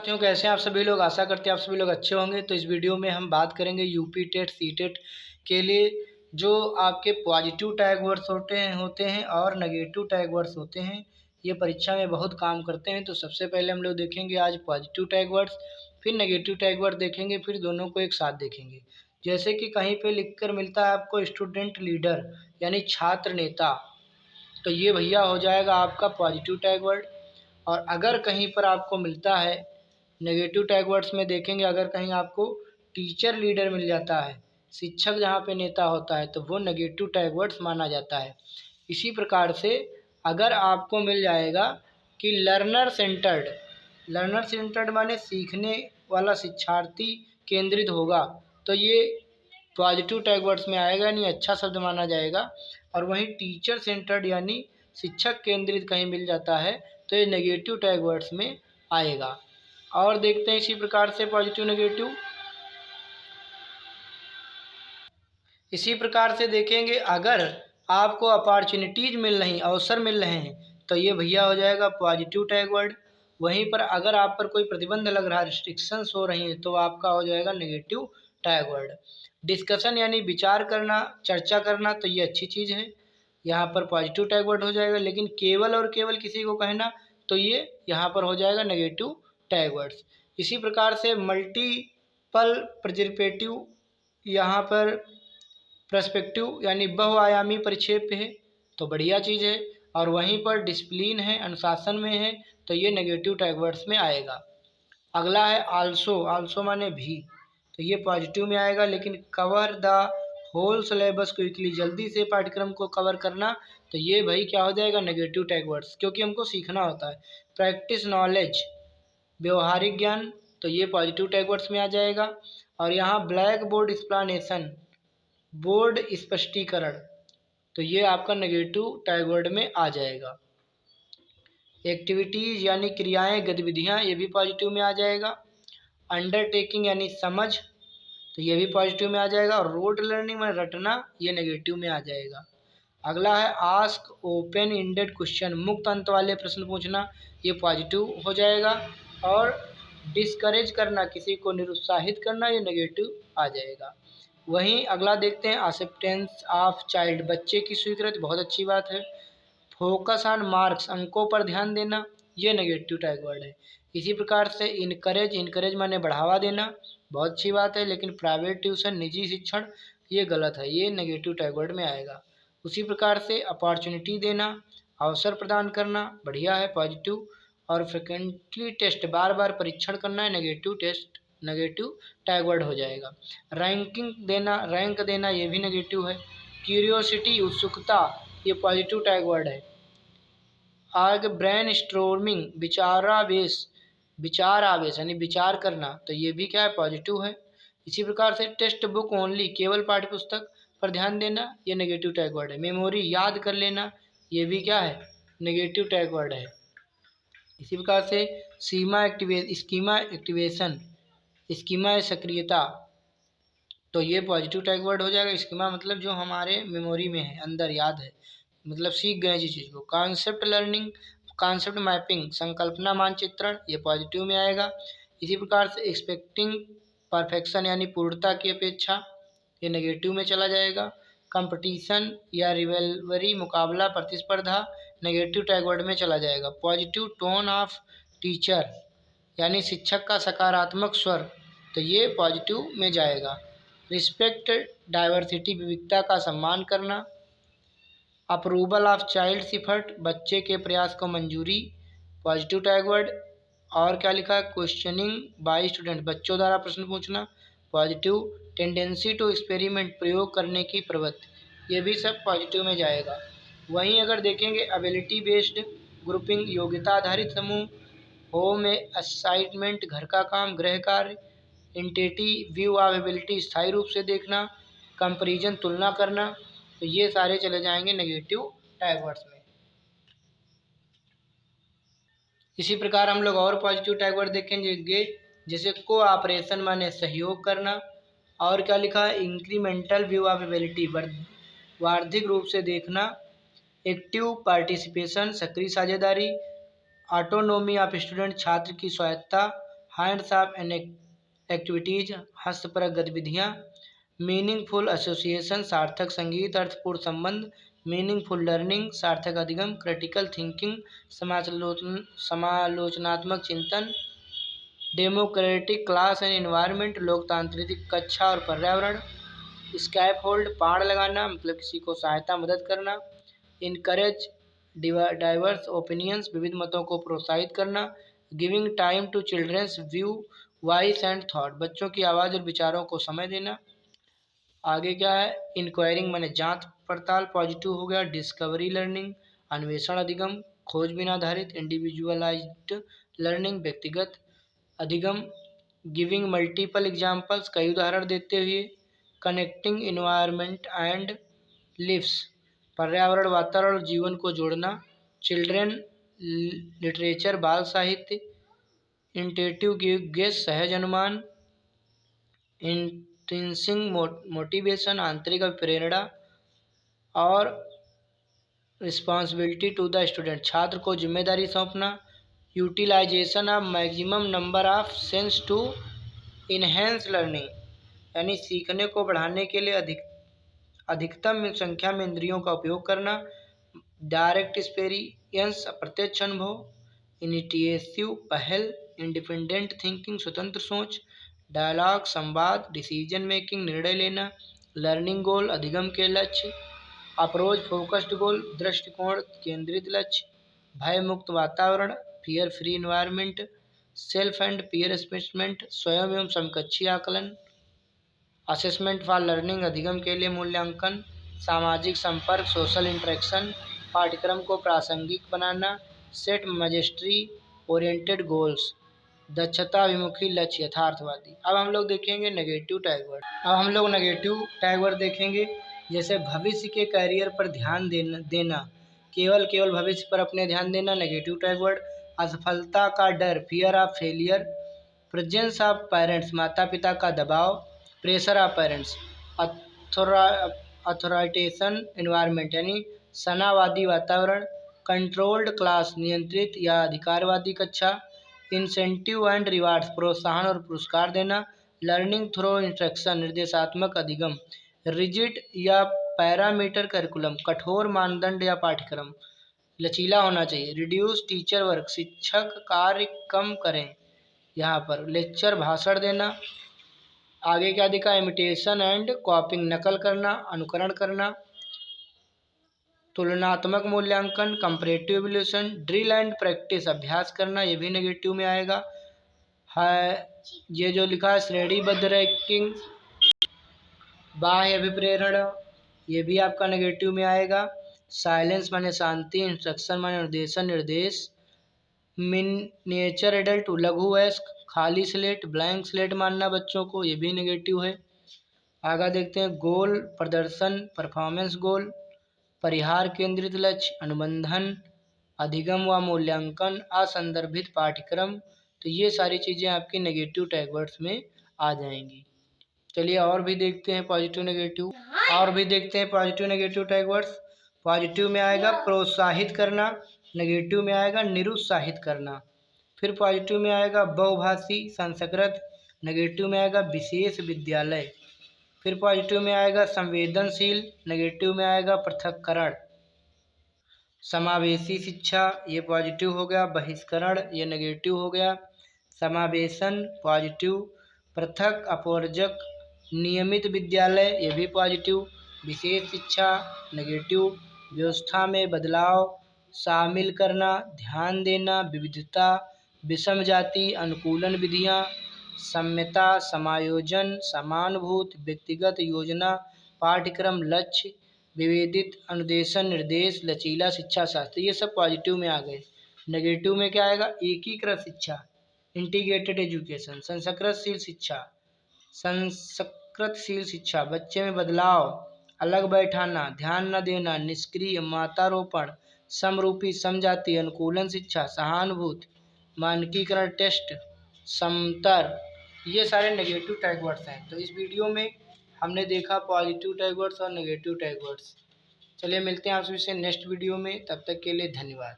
साथियों, कैसे हैं आप सभी लोग। आशा करते हैं आप सभी लोग अच्छे होंगे। तो इस वीडियो में हम बात करेंगे यूपी टेट सी टेट के लिए जो आपके पॉजिटिव टैग वर्ड्स होते हैं और नेगेटिव टैग वर्ड्स होते हैं। ये परीक्षा में बहुत काम करते हैं। तो सबसे पहले हम लोग देखेंगे आज पॉजिटिव टैग वर्ड्स, फिर नेगेटिव टैग वर्ड देखेंगे, फिर दोनों को एक साथ देखेंगे। जैसे कि कहीं पे लिखकर मिलता है आपको स्टूडेंट लीडर यानी छात्र नेता, तो ये भैया हो जाएगा आपका पॉजिटिव टैग वर्ड। और अगर कहीं पर आपको मिलता है नेगेटिव टैग वर्ड्स में देखेंगे, अगर कहीं आपको टीचर लीडर मिल जाता है, शिक्षक जहाँ पे नेता होता है, तो वो नेगेटिव टैग वर्ड्स माना जाता है। इसी प्रकार से अगर आपको मिल जाएगा कि लर्नर सेंटर्ड माने सीखने वाला शिक्षार्थी केंद्रित होगा, तो ये पॉजिटिव टैग वर्ड्स में आएगा, यानी अच्छा शब्द माना जाएगा। और वहीं टीचर सेंटर्ड यानी शिक्षक केंद्रित कहीं मिल जाता है, तो ये नेगेटिव टैग वर्ड्स में आएगा। और देखते हैं इसी प्रकार से पॉजिटिव नेगेटिव। इसी प्रकार से देखेंगे, अगर आपको अपॉर्चुनिटीज मिल रही, अवसर मिल रहे हैं, तो ये भैया हो जाएगा पॉजिटिव टैग वर्ड। वहीं पर अगर आप पर कोई प्रतिबंध लग रहा है, रिस्ट्रिक्शंस हो रही हैं, तो आपका हो जाएगा नेगेटिव टैग वर्ड। डिस्कशन यानी विचार करना, चर्चा करना, तो ये अच्छी चीज़ है, यहाँ पर पॉजिटिव टैग वर्ड हो जाएगा। लेकिन केवल और केवल किसी को कहना, तो ये यहाँ पर हो जाएगा नेगेटिव टैग वर्ड्स। इसी प्रकार से मल्टीपल प्रिजर्वेटिव, यहाँ पर पर्सपेक्टिव यानी बहुआयामी परिक्षेप है, तो बढ़िया चीज़ है। और वहीं पर डिसिप्लिन है, अनुशासन में है, तो ये नेगेटिव टैग वर्ड्स में आएगा। अगला है आल्सो माने भी, तो ये पॉजिटिव में आएगा। लेकिन cover the whole syllabus quickly, जल्दी से पाठ्यक्रम को कवर करना, तो ये भाई क्या हो जाएगा नेगेटिव टैग वर्ड्स, क्योंकि हमको सीखना होता है। प्रैक्टिस नॉलेज, व्यवहारिक ज्ञान, तो ये पॉजिटिव टैग वर्ड्स में आ जाएगा। और यहाँ ब्लैक बोर्ड एक्सप्लेनेशन, बोर्ड स्पष्टीकरण, तो ये आपका नेगेटिव टैग वर्ड में आ जाएगा। एक्टिविटीज़ यानी क्रियाएं, गतिविधियां, ये भी पॉजिटिव में आ जाएगा। अंडरटेकिंग यानी समझ, तो ये भी पॉजिटिव में आ जाएगा। और रोट लर्निंग में रटना, ये नेगेटिव में आ जाएगा। अगला है आस्क ओपन एंडेड क्वेश्चन, मुक्त अंत वाले प्रश्न पूछना, ये पॉजिटिव हो जाएगा। और डिस्करेज करना, किसी को निरुत्साहित करना, ये नेगेटिव आ जाएगा। वहीं अगला देखते हैं एक्सेप्टेंस ऑफ चाइल्ड, बच्चे की स्वीकृति, बहुत अच्छी बात है। फोकस ऑन मार्क्स, अंकों पर ध्यान देना, ये नेगेटिव टैग वर्ड है। इसी प्रकार से इनकरेज माने बढ़ावा देना, बहुत अच्छी बात है। लेकिन प्राइवेट ट्यूशन, निजी शिक्षण, ये गलत है, ये नेगेटिव टैग वर्ड में आएगा। उसी प्रकार से अपॉर्चुनिटी देना, अवसर प्रदान करना, बढ़िया है, पॉजिटिव। और फ्रिक्वेंटली टेस्ट, बार बार परीक्षण करना है, नेगेटिव टैग वर्ड हो जाएगा। रैंक देना, ये भी नेगेटिव है। क्यूरियोसिटी, उत्सुकता, ये पॉजिटिव टैग वर्ड है। आगे ब्रेन स्टोर्मिंग, विचार आवेश यानी विचार करना, तो ये भी क्या है, पॉजिटिव है। इसी प्रकार से टेक्स्ट बुक ओनली, केवल पाठ्य पुस्तक पर ध्यान देना, ये नेगेटिव टैग वर्ड है। मेमोरी, याद कर लेना, ये भी क्या है, नेगेटिव टैग वर्ड है। इसी प्रकार से स्कीमा सक्रियता, तो ये पॉजिटिव टैग वर्ड हो जाएगा। स्कीमा मतलब जो हमारे मेमोरी में है, अंदर याद है, मतलब सीख गए जिस चीज़ को। कॉन्सेप्ट लर्निंग, कॉन्सेप्ट मैपिंग, संकल्पना मानचित्रण, ये पॉजिटिव में आएगा। इसी प्रकार से एक्सपेक्टिंग परफेक्शन यानी पूर्णता की अपेक्षा, ये नेगेटिव में चला जाएगा। कंपटीशन या रिवेलवरी, मुकाबला, प्रतिस्पर्धा, नेगेटिव टैग वर्ड में चला जाएगा। पॉजिटिव टोन ऑफ टीचर यानी शिक्षक का सकारात्मक स्वर, तो ये पॉजिटिव में जाएगा। रिस्पेक्ट डाइवर्सिटी, विविधता का सम्मान करना। अप्रूवल ऑफ चाइल्ड्स इफर्ट, बच्चे के प्रयास को मंजूरी, पॉजिटिव टैग वर्ड। और क्या लिखा है, क्वेश्चनिंग बाय स्टूडेंट, बच्चों द्वारा प्रश्न पूछना, पॉजिटिव। टेंडेंसी टू एक्सपेरिमेंट, प्रयोग करने की प्रवृत्ति, ये भी सब पॉजिटिव में जाएगा। वहीं अगर देखेंगे एबिलिटी बेस्ड ग्रुपिंग, योग्यता आधारित समूह। होम असाइनमेंट, घर का काम, गृह कार्य। इंटेटिव व्यू ऑफ एबिलिटी, स्थायी रूप से देखना। कंपेरिजन, तुलना करना, तो ये सारे चले जाएंगे नेगेटिव टैग वर्ड्स में। इसी प्रकार हम लोग और पॉजिटिव टैग वर्ड देखेंगे, जैसे कोऑपरेशन माने सहयोग करना। और क्या लिखा है, इंक्रीमेंटल व्यू ऑफ एबिलिटी, वार्षिक रूप से देखना। एक्टिव पार्टिसिपेशन, सक्रिय साझेदारी। ऑटोनोमी ऑफ स्टूडेंट, छात्र की स्वायत्ता। हैंड्स ऑफ एक्टिविटीज, हस्तपरक गतिविधियाँ, मीनिंगफुल एसोसिएशन, सार्थक संगीत, अर्थपूर्ण संबंध, मीनिंगफुल लर्निंग, सार्थक अधिगम, क्रिटिकल थिंकिंग, समालोचनात्मक चिंतन, डेमोक्रेटिक क्लास एंड एनवायरनमेंट, लोकतांत्रिक कक्षा और पर्यावरण, स्कैफोल्ड, पहाड़ लगाना मतलब किसी को सहायता मदद करना, इनकरेज डाइवर्स ओपिनियंस, विविध मतों को प्रोत्साहित करना, giving time to childrens view voice and thought, बच्चों की आवाज़ और विचारों को समय देना। आगे क्या है, इंक्वायरिंग माने जांच पड़ताल, पॉजिटिव हो गया, डिस्कवरी लर्निंग, अन्वेषण अधिगम, खोजबीन आधारित, इंडिविजुअलाइज्ड लर्निंग, व्यक्तिगत अधिगम, गिविंग मल्टीपल एग्जाम्पल्स, कई उदाहरण देते हुए, कनेक्टिंग इन्वायरमेंट एंड लिव्स, पर्यावरण वातावरण और जीवन को जोड़ना, चिल्ड्रेन लिटरेचर, बाल साहित्य, इंटेटिव गेस, सहज अनुमान, इंट्रिंसिक मोटिवेशन, आंतरिक प्रेरणा, और रिस्पॉन्सिबिलिटी टू द स्टूडेंट, छात्र को जिम्मेदारी सौंपना, utilisation of maximum number of sense to enhance learning, यानी सीखने को बढ़ाने के लिए अधिकतम संख्या में इंद्रियों का उपयोग करना, डायरेक्ट एक्सपीरियंस, प्रत्यक्ष अनुभव, इनिशिएटिव पहल, इंडिपेंडेंट थिंकिंग, स्वतंत्र सोच, डायलॉग संवाद, डिसीजन मेकिंग, निर्णय लेना, लर्निंग गोल, अधिगम के लक्ष्य, अप्रोच फोकस्ड गोल, दृष्टिकोण केंद्रित लक्ष्य, भय मुक्त वातावरण, fear free environment, self and peer assessment, स्वयं एवं समकक्षी आकलन, असेसमेंट फॉर लर्निंग, अधिगम के लिए मूल्यांकन, सामाजिक संपर्क, सोशल इंटरेक्शन, पाठ्यक्रम को प्रासंगिक बनाना, सेट मजेस्ट्री ओरिएंटेड गोल्स, दक्षता विमुखी लक्ष्य, यथार्थवादी। अब हम लोग देखेंगे नेगेटिव टैग वर्ड। अब हम लोग नेगेटिव टैग वर्ड देखेंगे, जैसे भविष्य के करियर पर ध्यान देना, केवल भविष्य पर अपने ध्यान देना, नेगेटिव टैग वर्ड। असफलता का डर, fear of failure, presence of parents, माता पिता का दबाव, प्रेशर ऑफ पेरेंट्स, अथॉरिटेशन एनवायरनमेंट, यानी सनावादी वातावरण, कंट्रोल्ड क्लास, नियंत्रित या अधिकारवादी कक्षा, इंसेंटिव एंड रिवार्ड्स, प्रोत्साहन और पुरस्कार देना, लर्निंग थ्रो इंस्ट्रक्शन, निर्देशात्मक अधिगम, रिजिड या पैरामीटर करिकुलम, कठोर मानदंड या पाठ्यक्रम, लचीला होना चाहिए, रिड्यूस टीचर वर्क, शिक्षक कार्य कम करें, यहाँ पर लेक्चर भाषण देना। आगे क्या दिखा, इमिटेशन एंड कॉपिंग, नकल करना, अनुकरण करना, तुलनात्मक मूल्यांकन, comparative evolution, drill and practice, अभ्यास करना, ये भी नेगेटिव में आएगा। है ये जो लिखा है श्रेणीबद्ध रैंकिंग, बाह्य अभिप्रेरण, ये भी आपका नेगेटिव में आएगा। साइलेंस माने शांति, इंस्ट्रक्शन माने निर्देश, मिनिएचर एडल्ट, लघु वयस्क, खाली स्लेट, ब्लैंक स्लेट मानना बच्चों को, ये भी नेगेटिव है। आगे देखते हैं गोल, प्रदर्शन, परफॉर्मेंस गोल, परिहार केंद्रित लक्ष्य, अनुबंधन, अधिगम व मूल्यांकन, असंदर्भित पाठ्यक्रम। तो ये सारी चीज़ें आपकी नेगेटिव टैग वर्ड्स में आ जाएंगी। चलिए और भी देखते हैं positive negative tag words. Positive में आएगा प्रोत्साहित करना, नेगेटिव में आएगा निरुत्साहित करना। फिर पॉजिटिव में आएगा बहुभाषी संस्कृत, नेगेटिव में आएगा विशेष विद्यालय। फिर पॉजिटिव में आएगा संवेदनशील, नेगेटिव में आएगा पृथक्करण। समावेशी शिक्षा, ये पॉजिटिव हो गया। बहिष्करण, ये नेगेटिव हो गया। समावेशन पॉजिटिव, पृथक अपवर्जक, नियमित विद्यालय, ये भी पॉजिटिव। विशेष शिक्षा नेगेटिव, व्यवस्था में बदलाव, शामिल करना, ध्यान देना, विविधता, विषम जाति, अनुकूलन विधियाँ, सम्यता, समायोजन, समानुभूत, व्यक्तिगत योजना, पाठ्यक्रम लक्ष्य, विभेदित अनुदेशन निर्देश, लचीला शिक्षा शास्त्र, ये सब पॉजिटिव में आ गए। नेगेटिव में क्या आएगा, एकीकृत शिक्षा, इंटीग्रेटेड एजुकेशन, संस्कृतशील शिक्षा, बच्चे में बदलाव, अलग बैठाना, ध्यान न देना, निष्क्रिय, मातारोपण, समरूपी, समजाति, अनुकूलन शिक्षा, सहानुभूति, मानकीकरण टेस्ट, समतर, ये सारे नेगेटिव टैग वर्ड्स हैं। तो इस वीडियो में हमने देखा पॉजिटिव टैग वर्ड्स और नेगेटिव टैग वर्ड्स। चलिए मिलते हैं आप सभी से नेक्स्ट वीडियो में, तब तक के लिए धन्यवाद।